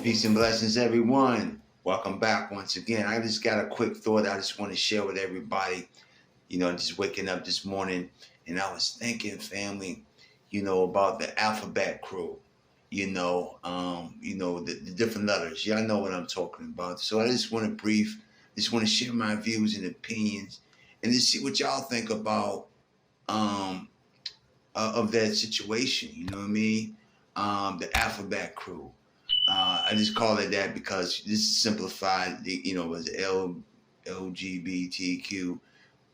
Peace and blessings, everyone. Welcome back once again. I just got a quick thought I just want to share with everybody. Just waking up this morning and I was thinking, family, about the alphabet crew. The different letters. Y'all know what I'm talking about. So I just want to share my views and opinions and just see what y'all think about of that situation. You know what I mean? The alphabet crew. I just call it that because this is simplified. Was LGBTQ,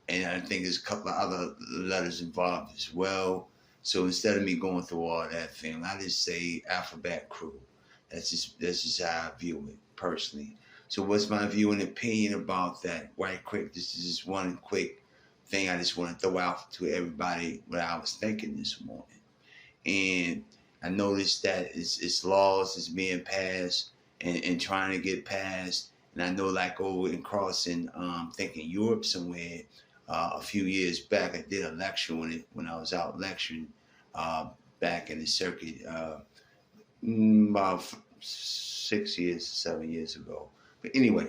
and I think there's a couple of other letters involved as well. So instead of me going through all that, family, I just say alphabet crew. That's just how I view it personally. So what's my view and opinion about that? Right quick, this is just one quick thing I just want to throw out to everybody what I was thinking this morning. And I noticed that it's laws is being passed and trying to get passed. And I know like over in crossing, thinking Europe somewhere, a few years back, I did a lecture when I was out lecturing back in the circuit about 7 years ago. But anyway,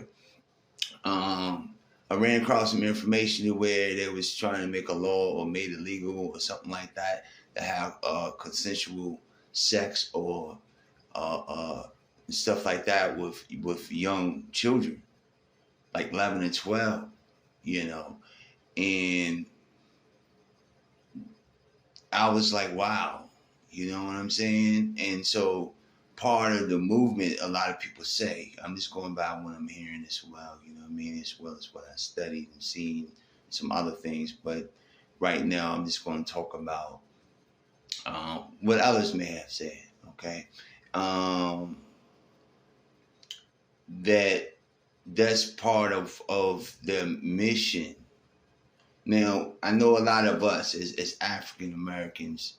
I ran across some information where they was trying to make a law or made it legal or something like that to have consensual sex or stuff like that with young children, like 11 and 12, and I was like, wow, you know what I'm saying? And so part of the movement, a lot of people say, I'm just going by what I'm hearing as well, you know what I mean, as well as what I studied and seen, some other things, but right now I'm just going to talk about what others may have said. Okay, that's part of their mission. Now, I know a lot of us as African Americans,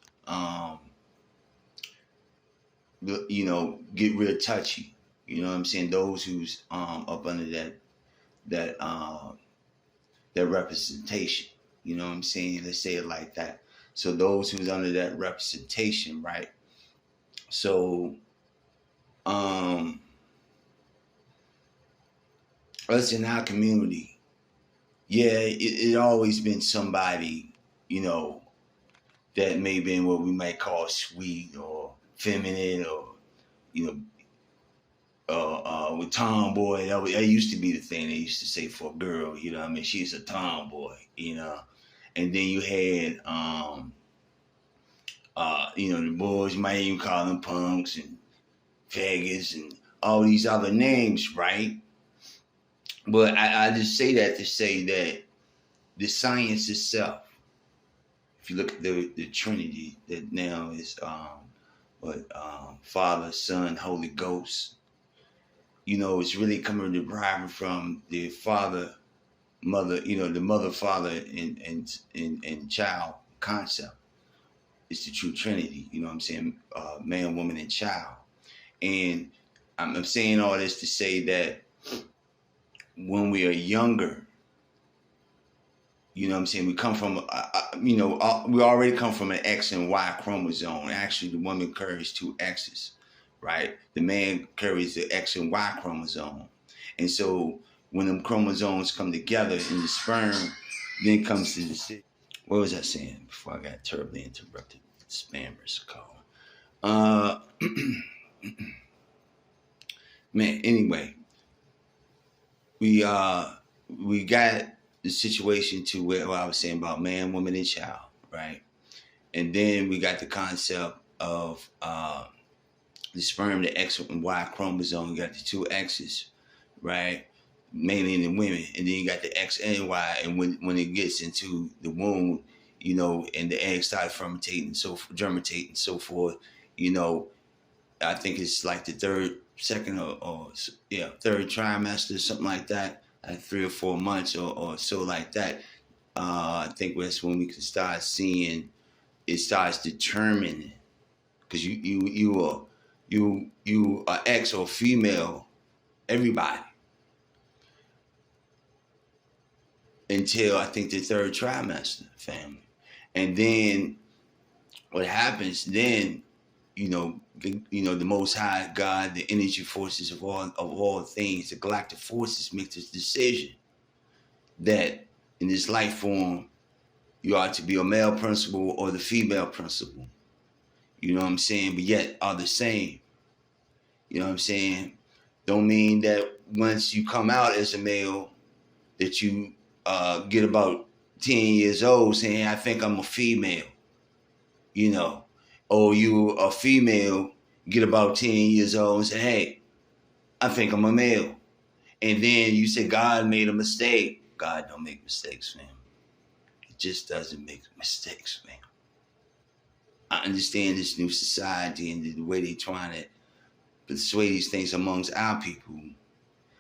get real touchy. You know what I'm saying? Those who's up under that representation. You know what I'm saying? Let's say it like that. So those who's under that representation, right? So, us in our community, yeah, it always been somebody, that may have been what we might call sweet or feminine or, with tomboy. That used to be the thing they used to say for a girl, you know what I mean? She's a tomboy, And then you had, the boys, you might even call them punks and faggots and all these other names, right? But I just say that to say that the science itself, if you look at the Trinity that now is Father, Son, Holy Ghost, it's really coming deriving from the father, mother, the mother, father, and child concept. It's the true Trinity, you know what I'm saying? Man, woman, and child. And I'm saying all this to say that when we are younger, you know what I'm saying, we come from, we already come from an X and Y chromosome. Actually, the woman carries two X's, right? The man carries the X and Y chromosome. And so when them chromosomes come together in the sperm, then comes to the, what was I saying before I got terribly interrupted? Spammers call. Man, anyway, we got the situation to where I was saying about man, woman, and child, right? And then we got the concept of the sperm, the X and Y chromosome. You got the two X's, right? Mainly in the women, and then you got the X and Y. And when it gets into the womb, and the egg starts germinating and so forth, I think it's like the third trimester, something like that, like 3 or 4 months or so like that. I think that's when we can start seeing it starts determining, because you are X or female, everybody, until I think the third trimester, family. And then what happens then the Most High God, the energy forces of all things, the galactic forces make this decision that in this life form you are to be a male principle or the female principle. You know what I'm saying? But yet are the same. You know what I'm saying? Don't mean that once you come out as a male that you get about 10 years old saying, I think I'm a female, or you a female, get about 10 years old and say, hey, I think I'm a male. And then you say, God made a mistake. God don't make mistakes, man. He just doesn't make mistakes, man. I understand this new society and the way they're trying to persuade these things amongst our people.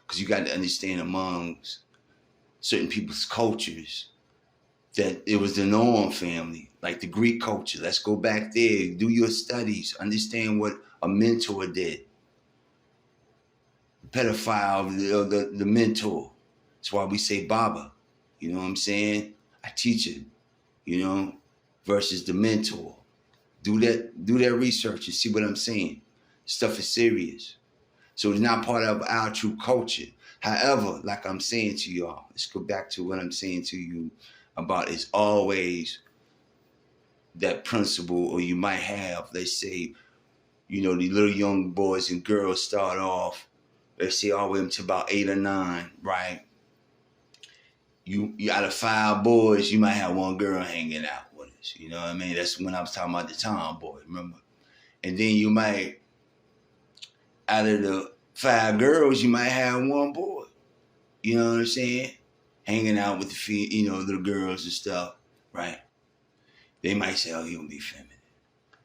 Because you got to understand amongst certain people's cultures that it was the norm, family, like the Greek culture. Let's go back there, do your studies, understand what a mentor did. The pedophile, the mentor. That's why we say Baba, you know what I'm saying? A teacher, versus the mentor. Do that research and see what I'm saying. Stuff is serious. So it's not part of our true culture. However, like I'm saying to y'all, let's go back to what I'm saying to you about it's always that principle, or you might have, let's say, the little young boys and girls start off, let's say all the way up to about 8 or 9, right? You out of 5 boys, you might have 1 girl hanging out with us. You know what I mean? That's when I was talking about the tomboy, remember? And then you might, out of the 5 girls, you might have 1 boy. You know what I'm saying? Hanging out with the little girls and stuff, right? They might say, oh, you gonna be feminine.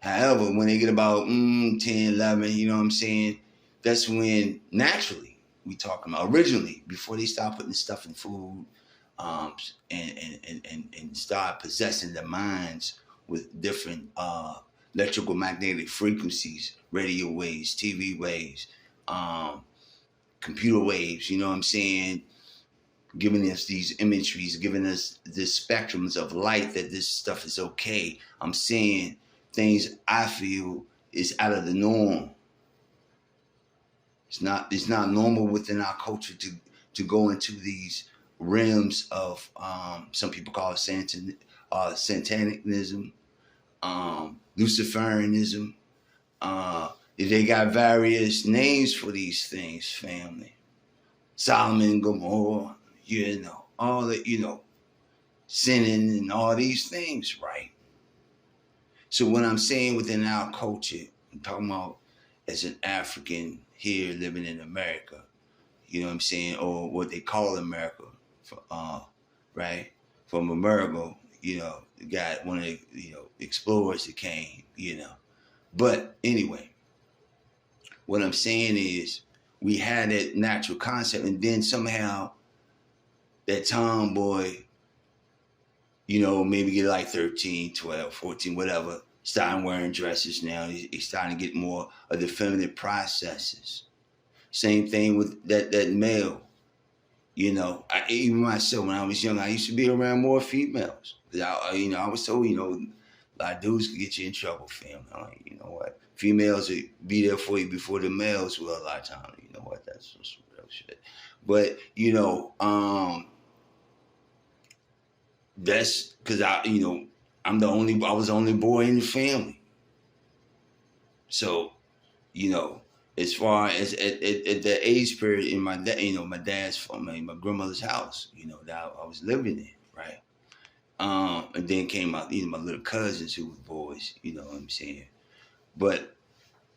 However, when they get about 10, 11, you know what I'm saying? That's when naturally we talking about originally, before they start putting stuff in food, and start possessing their minds with different electrical magnetic frequencies, radio waves, TV waves, computer waves, you know what I'm saying? Giving us these imageries, giving us this spectrums of light that this stuff is okay. I'm saying things I feel is out of the norm. It's not normal within our culture to go into these realms of some people call it satanism, Luciferianism. They got various names for these things, family. Solomon, Gomorrah, all the, sinning and all these things, right? So what I'm saying within our culture, I'm talking about as an African here living in America, you know what I'm saying, or what they call America, right? From America, got one of the, explorers that came, But anyway, what I'm saying is we had that natural concept, and then somehow that tomboy, maybe get like 13, 12, 14, whatever, starting wearing dresses now. He's starting to get more of the feminine processes. Same thing with that male. Even myself, when I was young, I used to be around more females. I was told, a lot of dudes could get you in trouble, fam. I'm like, you know what? Females will be there for you before the males will a lot of times. You know what? That's some real shit. But, that's because I was the only boy in the family. So, as far as at the age period in my dad's family, my grandmother's house, that I was living in, right? And then came out, my little cousins who were boys, you know what I'm saying? But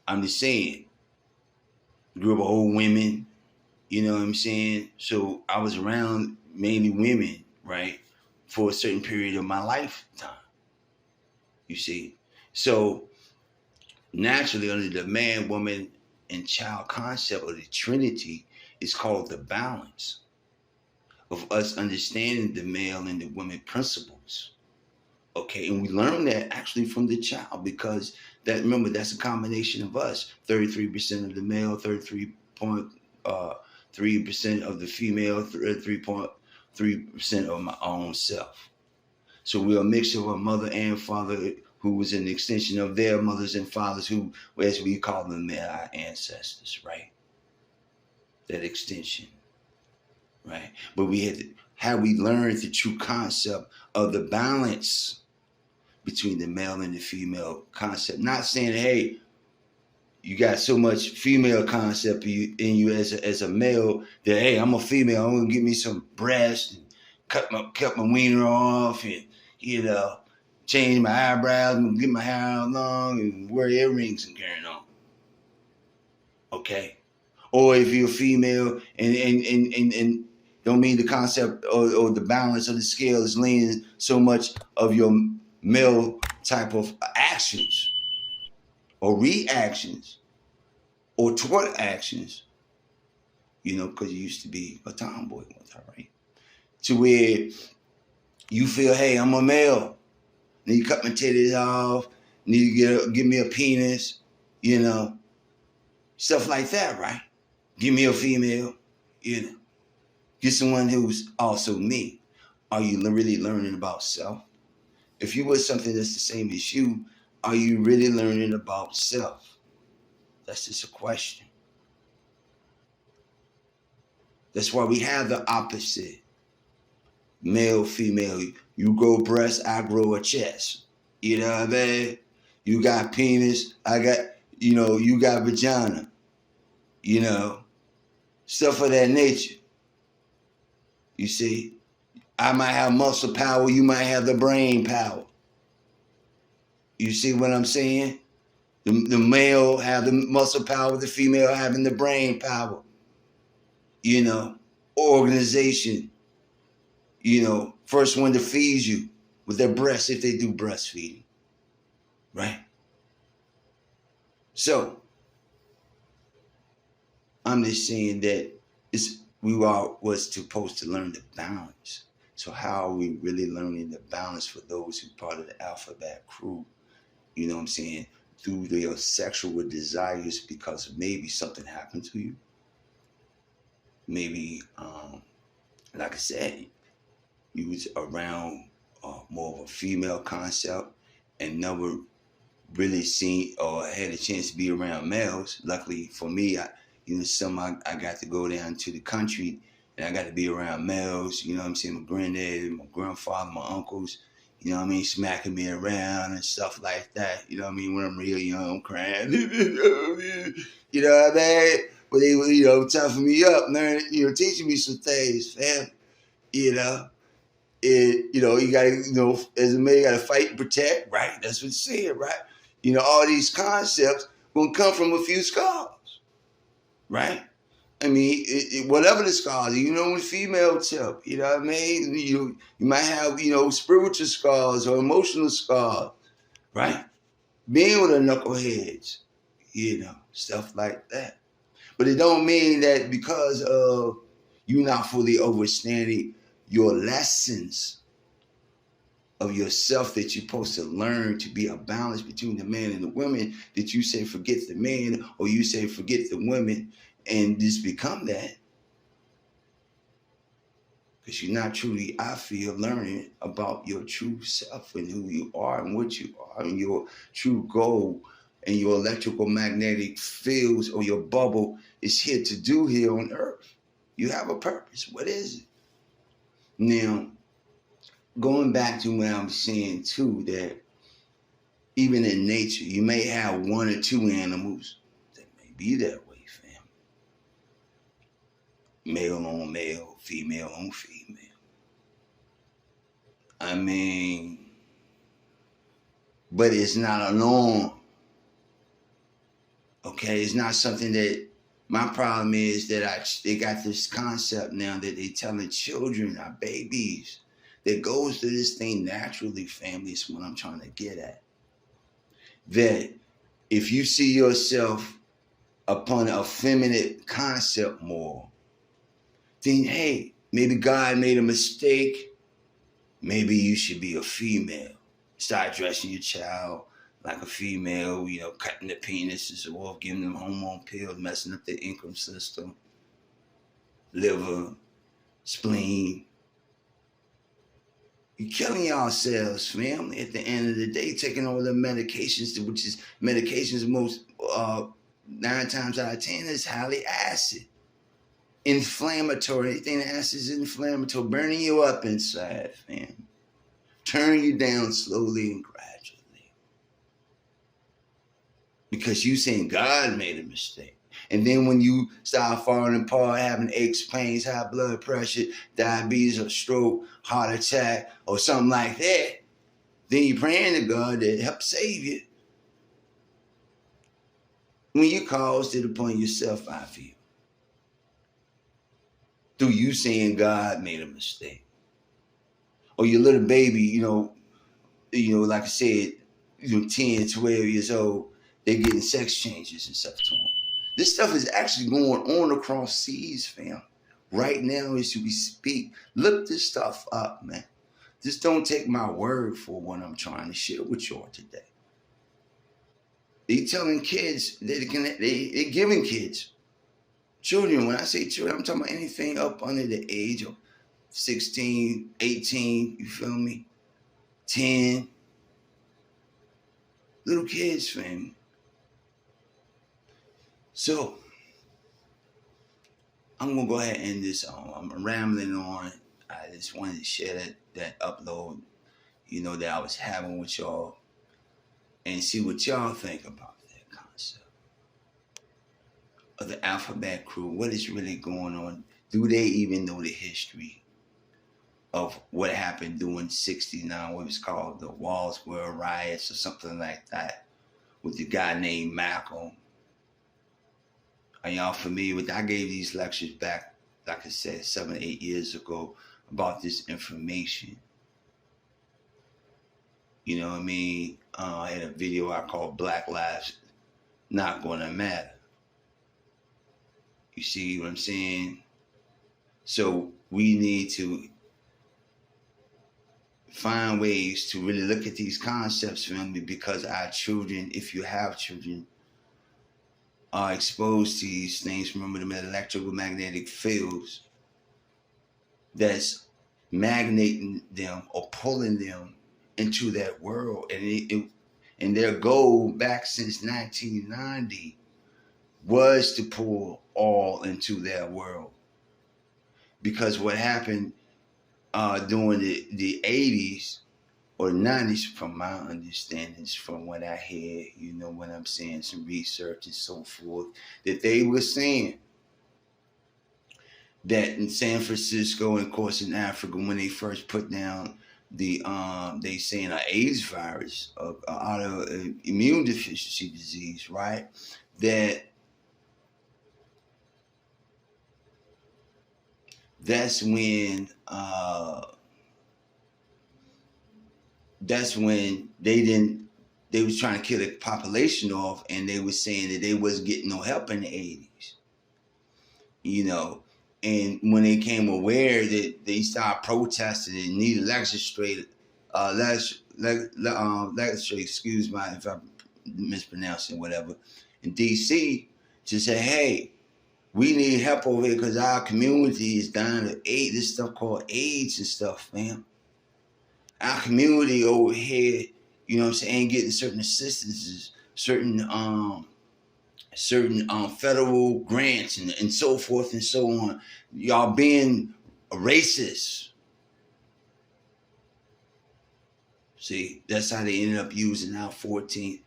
I'm just saying, grew up with old women, you know what I'm saying? So I was around mainly women, right? For a certain period of my lifetime, you see? So naturally, under the man, woman, and child concept of the Trinity, is called the balance of us understanding the male and the woman principles. Okay, and we learn that actually from the child, because remember, that's a combination of us. 33% of the male, 33.3% of the female, 33.3% of my own self. So we're a mixture of a mother and father who was an extension of their mothers and fathers, who, as we call them, they're our ancestors, right? That extension, right? But we had to, how we learned the true concept of the balance between the male and the female concept. Not saying, hey, you got so much female concept in you as a male that, hey, I'm a female, I'm gonna give me some breast and cut my wiener off and, you know, change my eyebrows and get my hair long and wear earrings and carry on. Okay? Or if you're a female and don't mean the concept or the balance of the scale is leaning so much of your male type of actions or reactions or toward actions, you know, because you used to be a tomboy one time, right? To where you feel, hey, I'm a male. Then you cut my titties off, and you give me a penis, you know, stuff like that, right? Give me a female, you know. Get someone who's also me. Are you really learning about self? If you was something that's the same as you, are you really learning about self? That's just a question. That's why we have the opposite. Male, female. You grow breasts, I grow a chest. You know what I mean? You got penis, I got, you know, you got vagina. You know, stuff of that nature. You see? I might have muscle power, you might have the brain power. You see what I'm saying? The male have the muscle power, the female having the brain power. You know, organization. You know, first one to feed you with their breasts if they do breastfeeding. Right? So, I'm just saying that was supposed to learn the balance. So how are we really learning the balance for those who are part of the alphabet crew? You know what I'm saying? Through their sexual desires, because maybe something happened to you. Maybe, like I said, you was around more of a female concept and never really seen or had a chance to be around males. Luckily for me, I got to go down to the country and I got to be around males. You know what I'm saying? My granddad, my grandfather, my uncles, you know what I mean, smacking me around and stuff like that. You know what I mean? When I'm real young, I'm crying. You know what I mean? But they were, you know, toughing me up, learning, you know, teaching me some things, fam. You know? You know, you gotta, you know, as a man, you gotta fight and protect, right? That's what it's saying, right? You know, all these concepts gonna come from a few scars, right? I mean, whatever the scars, you know, with female tip, you know what I mean? You might have, you know, spiritual scars or emotional scars, right? Being with a knuckleheads, you know, stuff like that. But it don't mean that because of you not fully understanding your lessons of yourself that you're supposed to learn to be a balance between the man and the woman, that you say forget the man or you say forget the women and just become that. Because you're not truly, I feel, learning about your true self and who you are and what you are and your true goal and your electrical magnetic fields or your bubble is here to do here on earth. You have a purpose. What is it? Now, going back to what I'm saying too, that even in nature, you may have one or two animals that may be that way, fam. Male on male, female on female. I mean, but it's not a norm. Okay, it's not something that, my problem is that they got this concept now that they telling children, our babies, that goes to this thing naturally, family, is what I'm trying to get at. That if you see yourself upon a feminine concept more, then hey, maybe God made a mistake. Maybe you should be a female. Start dressing your child like a female, you know, cutting the penises off, giving them hormone pills, messing up their income system, liver, spleen, You're killing yourselves, fam. At the end of the day, taking all the medications, which is medications most 9 times out of 10 is highly acid. Inflammatory. Anything that acid is inflammatory, burning you up inside, fam. Turn you down slowly and gradually. Because you saying God made a mistake. And then when you start falling apart, having aches, pains, high blood pressure, diabetes or stroke, heart attack, or something like that, then you're praying to God to help save you. When you caused it upon yourself, I feel. Through you saying God made a mistake. Or your little baby, you know, like I said, 10, 12 years old, they're getting sex changes and stuff to them. This stuff is actually going on across seas, fam. Right now as we speak. Look this stuff up, man. Just don't take my word for what I'm trying to share with y'all today. They telling kids, they're giving kids, children, when I say children, I'm talking about anything up under the age of 16, 18, you feel me? 10. Little kids, fam. So, I'm going to go ahead and end this on. I'm rambling on. I just wanted to share that upload, that I was having with y'all and see what y'all think about that concept of the alphabet crew. What is really going on? Do they even know the history of what happened during 69, what was called the Wall Square riots or something like that with the guy named Malcolm? Are y'all familiar with that? I gave these lectures back, like I said, 7 or 8 years ago about this information. You know what I mean? I had a video I called Black Lives Not Gonna Matter. You see what I'm saying? So we need to find ways to really look at these concepts, family, because our children, if you have children, are exposed to these things. Remember them electromagnetic fields that's magneting them or pulling them into that world. And their goal back since 1990 was to pull all into their world. Because what happened during the 80s or 90s, from my understandings, from what I hear, what I'm saying, some research and so forth, that they were saying that in San Francisco and of course in Africa, when they first put down the they saying an AIDS virus, autoimmune deficiency disease, right? That's when they was trying to kill the population off, and they was saying that they wasn't getting no help in the 80s. And when they came aware that they started protesting and needed legislate, excuse me if I'm mispronouncing whatever, in DC to say, hey, we need help over here because our community is dying of AIDS, this stuff called AIDS and stuff, man. Our community over here, ain't getting certain assistances, certain federal grants and so forth and so on. Y'all being racist. See, that's how they ended up using our 14th,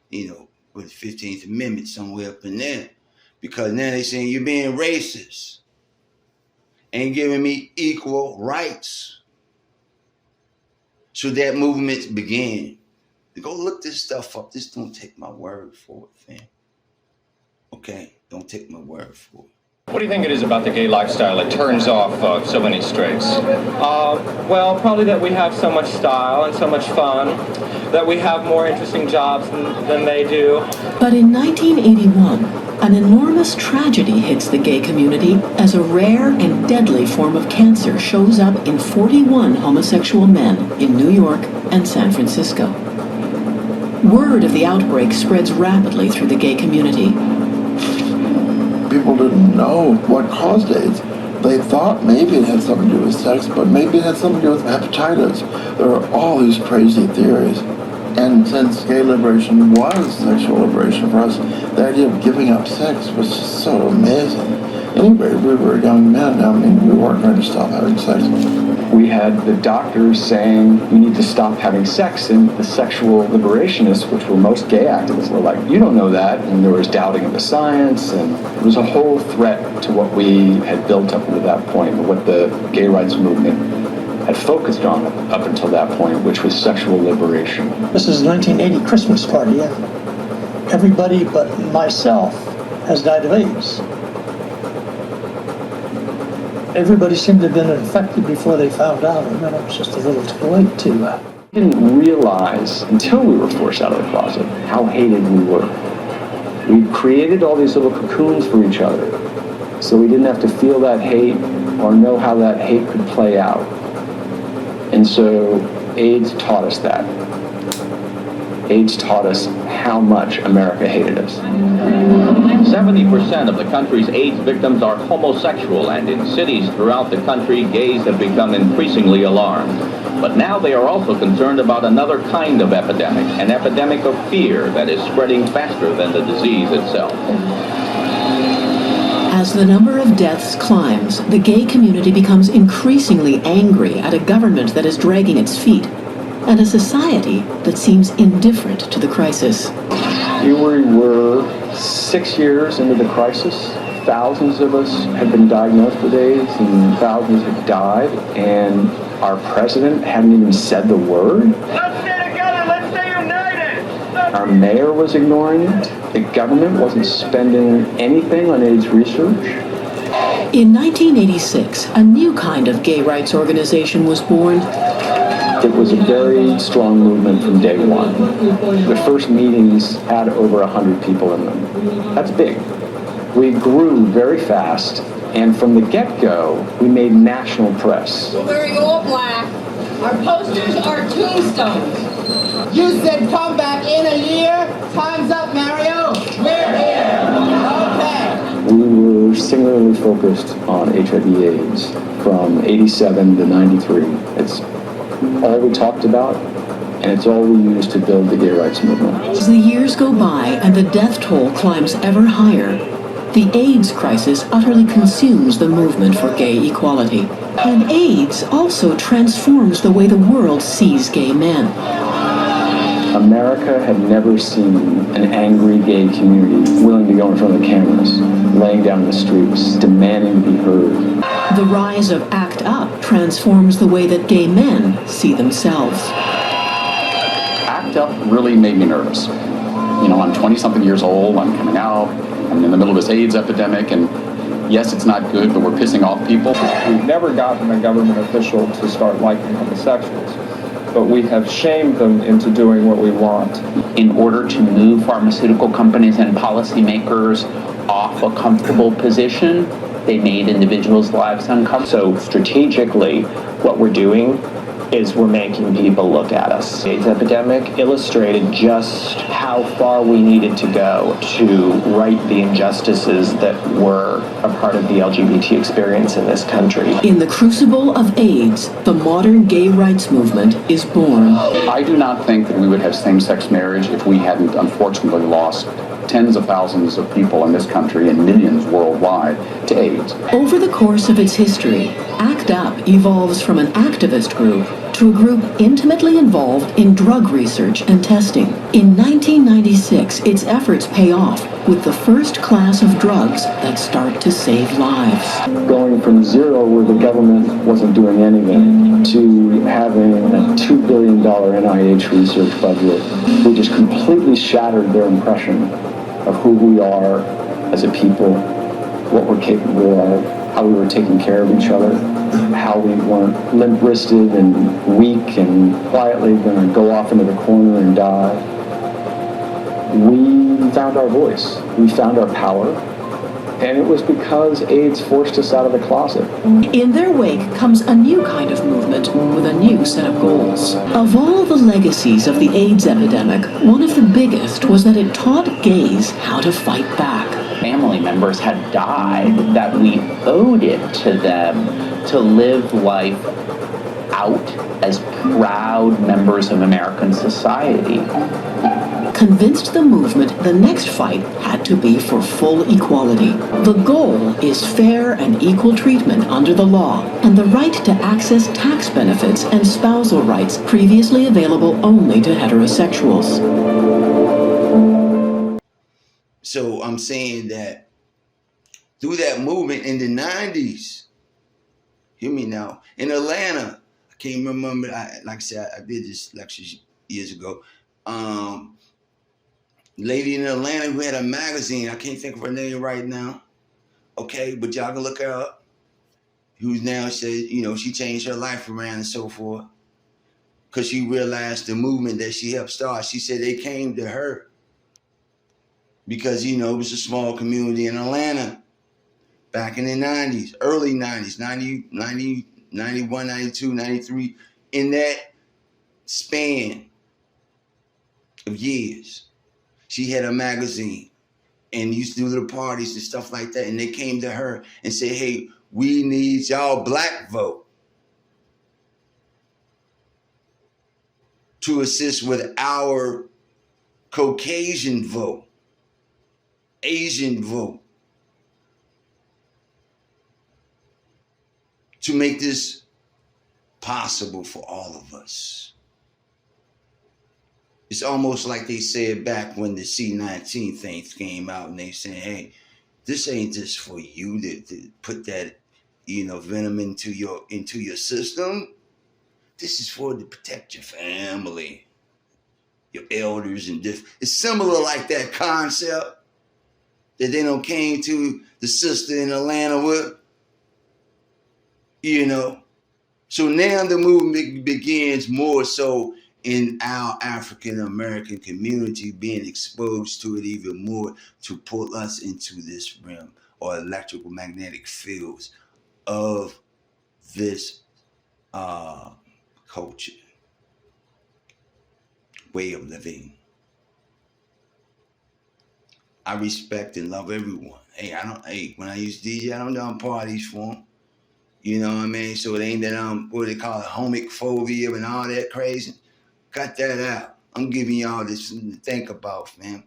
with the 15th Amendment somewhere up in there. Because now they're saying you're being racist. Ain't giving me equal rights. So that movement began. Go look this stuff up. Just don't take my word for it, fam. Okay? Don't take my word for it. What do you think it is about the gay lifestyle that turns off so many straights? Well, probably that we have so much style and so much fun, that we have more interesting jobs than they do. But in 1981, an enormous tragedy hits the gay community as a rare and deadly form of cancer shows up in 41 homosexual men in New York and San Francisco. Word of the outbreak spreads rapidly through the gay community. People didn't know what caused AIDS. They thought maybe it had something to do with sex, but maybe it had something to do with hepatitis. There are all these crazy theories. And since gay liberation was sexual liberation for us, the idea of giving up sex was just so amazing. Anyway, we were young men. I mean, we weren't going to stop having sex. We had the doctors saying you need to stop having sex, and the sexual liberationists, which were most gay activists, were like, you don't know that, and there was doubting of the science, and it was a whole threat to what we had built up to that point, what the gay rights movement had focused on up until that point, which was sexual liberation. This is a 1980 Christmas party, and everybody but myself has died of AIDS. Everybody seemed to have been infected before they found out, and then it was just a little too late to... We didn't realize until we were forced out of the closet how hated we were. We created all these little cocoons for each other, so we didn't have to feel that hate or know how that hate could play out. And so AIDS taught us that. AIDS taught us how much America hated us. 70% of the country's AIDS victims are homosexual, and in cities throughout the country, gays have become increasingly alarmed. But now they are also concerned about another kind of epidemic, an epidemic of fear that is spreading faster than the disease itself. As the number of deaths climbs, the gay community becomes increasingly angry at a government that is dragging its feet, and a society that seems indifferent to the crisis. Here we were 6 years into the crisis. Thousands of us had been diagnosed with AIDS and thousands had died, and our president hadn't even said the word. Let's stay together, let's stay united! Our mayor was ignoring it. The government wasn't spending anything on AIDS research. In 1986, a new kind of gay rights organization was born. It was a very strong movement from day one. The first meetings had over 100 people in them. That's big. We grew very fast, and from the get-go, we made national press. We're wearing all black. Our posters are tombstones. You said come back in a year? Time's up, Mario. We're here. Okay. We were singularly focused on HIV/AIDS from 87 to 93. It's all we talked about, and it's all we used to build the gay rights movement. As the years go by and the death toll climbs ever higher, the AIDS crisis utterly consumes the movement for gay equality. And AIDS also transforms the way the world sees gay men. America had never seen an angry gay community willing to go in front of the cameras, laying down in the streets, demanding to be heard. The rise of ACT UP transforms the way that gay men see themselves. ACT UP really made me nervous. You know, I'm 20-something years old, I'm coming out, I'm in the middle of this AIDS epidemic, and yes, it's not good, but we're pissing off people. We've never gotten a government official to start liking homosexuals, but we have shamed them into doing what we want. In order to move pharmaceutical companies and policymakers off a comfortable position, they made individuals' lives uncomfortable. So strategically, what we're doing is we're making people look at us. The AIDS epidemic illustrated just how far we needed to go to right the injustices that were a part of the LGBT experience in this country. In the crucible of AIDS, the modern gay rights movement is born. I do not think that we would have same-sex marriage if we hadn't unfortunately lost tens of thousands of people in this country and millions worldwide to AIDS. Over the course of its history, ACT UP evolves from an activist group to a group intimately involved in drug research and testing. In 1996, its efforts pay off with the first class of drugs that start to save lives. Going from zero, where the government wasn't doing anything, to having a $2 billion NIH research budget, we just completely shattered their impression of who we are as a people, what we're capable of, how we were taking care of each other, how we weren't limp-wristed and weak and quietly going to go off into the corner and die. We found our voice. We found our power. And it was because AIDS forced us out of the closet. In their wake comes a new kind of movement with a new set of goals. Of all the legacies of the AIDS epidemic, one of the biggest was that it taught gays how to fight back. family members had died, that we owed it to them to live life out as proud members of American society. Convinced the movement the next fight had to be for full equality. The goal is fair and equal treatment under the law and the right to access tax benefits and spousal rights previously available only to heterosexuals. So I'm saying that through that movement in the 90s, hear me now, in Atlanta, I can't remember, like I said, I did this lecture years ago. Lady in Atlanta who had a magazine, I can't think of her name right now. Okay, but y'all can look her up. Who's now said, you know, she changed her life around and so forth. Because she realized the movement that she helped start. She said they came to her. Because, you know, it was a small community in Atlanta back in the 90s, early 90s, 90, 91, 92, 93. In that span of years, she had a magazine and used to do the parties and stuff like that. And they came to her and said, hey, we need y'all black vote to assist with our Caucasian vote, Asian vote, to make this possible for all of us. It's almost like they said back when the C-19 thing came out and they said, hey, this ain't just for you to put that, you know, venom into your system. This is for to protect your family, your elders, and it's similar like that concept that they don't came to the sister in Atlanta with, you know. So now the movement begins more so in our African American community, being exposed to it even more to pull us into this realm or electrical magnetic fields of this culture, way of living. I respect and love everyone. Hey, when I use DJ, I don't do parties for them. You know what I mean? So it ain't that what they call it, homophobia and all that crazy. Cut that out. I'm giving y'all this to think about, fam.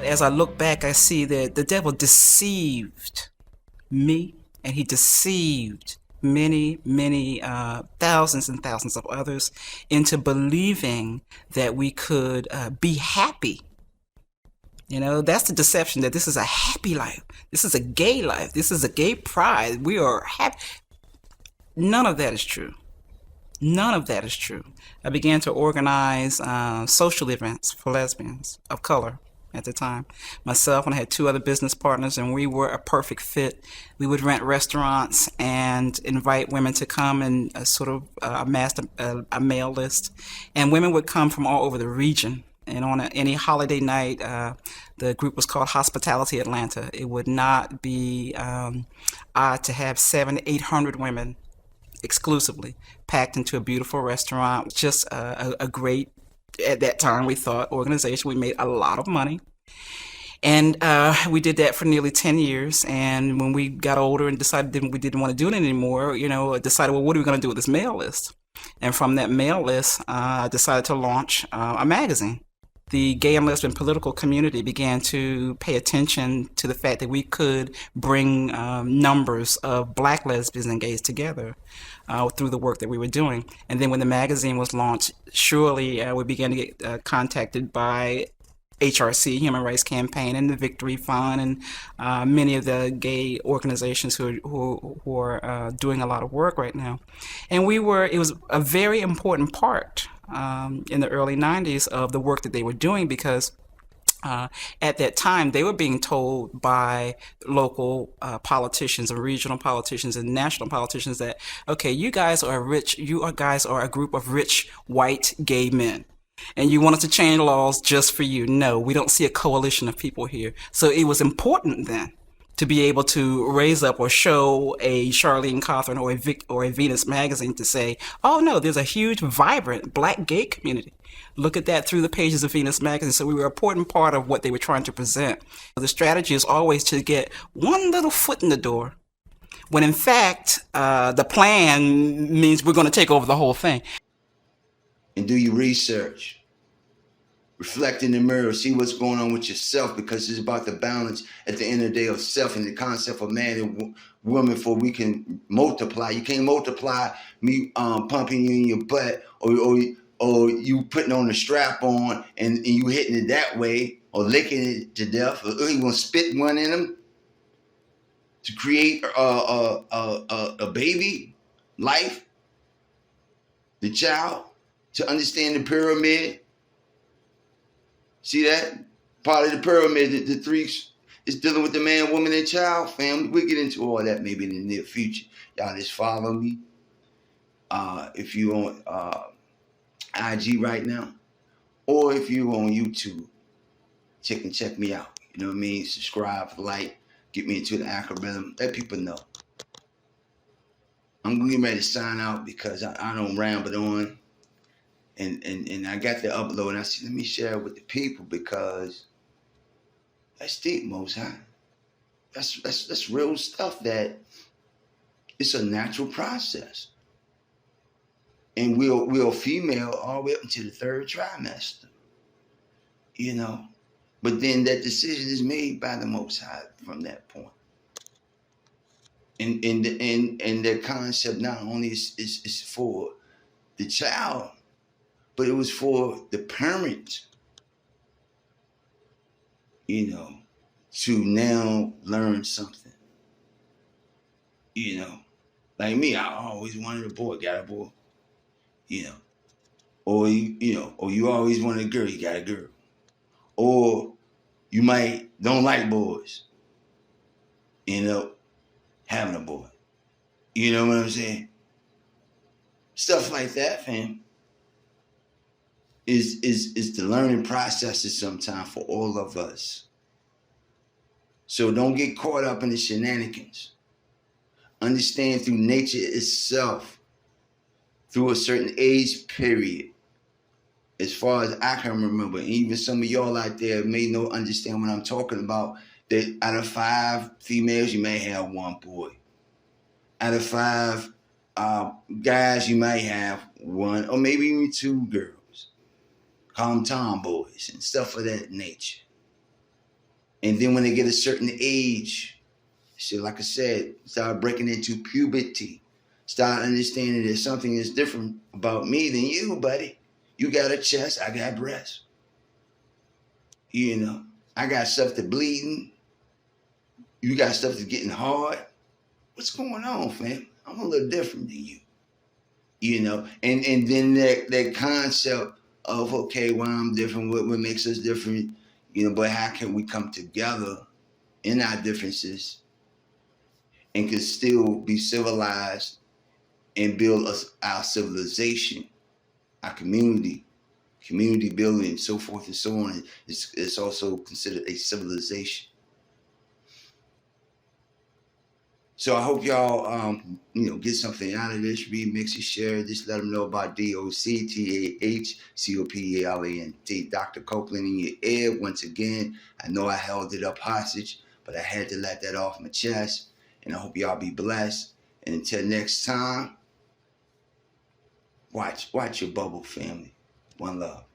As I look back, I see that the devil deceived me, and he deceived many, thousands and thousands of others into believing that we could be happy. You know, that's the deception, that this is a happy life. This is a gay life. This is a gay pride. We are happy. None of that is true. None of that is true. I began to organize social events for lesbians of color at the time. Myself and I had two other business partners, and we were a perfect fit. We would rent restaurants and invite women to come and sort of amass a mail list. And women would come from all over the region. And on any holiday night, the group was called Hospitality Atlanta. It would not be odd to have 700 to 800 women exclusively packed into a beautiful restaurant. Just a great, at that time we thought, organization. We made a lot of money. And we did that for nearly 10 years. And when we got older and decided we didn't want to do it anymore, you know, decided, well, what are we going to do with this mail list? And from that mail list, I decided to launch a magazine. The gay and lesbian political community began to pay attention to the fact that we could bring numbers of black lesbians and gays together through the work that we were doing. And then when the magazine was launched, surely we began to get contacted by HRC, Human Rights Campaign, and the Victory Fund, and many of the gay organizations who are doing a lot of work right now. And it was a very important part in the early 90s of the work that they were doing, because at that time they were being told by local politicians and regional politicians and national politicians that, okay, you guys are a group of rich white gay men, and you want us to change laws just for you. No, we don't see a coalition of people here. So it was important then to be able to raise up or show a Charlene Cawthorn or a Venus magazine to say, oh no, there's a huge, vibrant black gay community. look at that through the pages of Venus magazine. So we were an important part of what they were trying to present. The strategy is always to get one little foot in the door, when in fact, the plan means we're going to take over the whole thing. And do your research. Reflect in the mirror, see what's going on with yourself, because it's about the balance at the end of the day of self and the concept of man and woman for we can multiply. You can't multiply me pumping you in your butt or you putting on a strap on and you hitting it that way or licking it to death, or you gonna spit one in them to create a baby life, the child, to understand the pyramid. See that? Part of the pyramid, the three is dealing with the man, woman, and child, family. We'll get into all that maybe in the near future. Y'all just follow me. If you on IG right now, or if you on YouTube, check me out. You know what I mean? Subscribe, like, get me into the algorithm. Let people know. I'm getting ready to sign out because I don't ramble on. And I got the upload and I said, let me share it with the people because that's deep, Most High. That's real stuff that it's a natural process. And we're female all the way up into the third trimester. You know. But then that decision is made by the Most High from that point. And the concept not only is for the child, but it was for the parent, you know, to now learn something. You know, like me, I always wanted a boy, got a boy. You know, or you always wanted a girl, you got a girl. Or you might don't like boys, end up having a boy. You know what I'm saying? Stuff like that, fam. Is the learning processes sometimes for all of us. So don't get caught up in the shenanigans. Understand through nature itself, through a certain age period, as far as I can remember, and even some of y'all out there may not understand what I'm talking about, that out of 5 females, you may have 1 boy. Out of 5 guys, you might have 1 or maybe even 2 girls. Call them tomboys and stuff of that nature. And then when they get a certain age, so like I said, start breaking into puberty. Start understanding that something is different about me than you, buddy. You got a chest, I got breasts. You know, I got stuff that's bleeding. You got stuff that's getting hard. What's going on, fam? I'm a little different than you. You know, and then that concept of, okay, well, I'm different, what makes us different, you know, but how can we come together in our differences and can still be civilized and build our civilization, our community building, so forth and so on. It's also considered a civilization. So I hope y'all, get something out of this. Remix it, share it. Just let them know about DOCTAHCOPELANT, Dr. Copeland in your ear. Once again, I know I held it up hostage, but I had to let that off my chest. And I hope y'all be blessed. And until next time, watch your bubble, family. One love.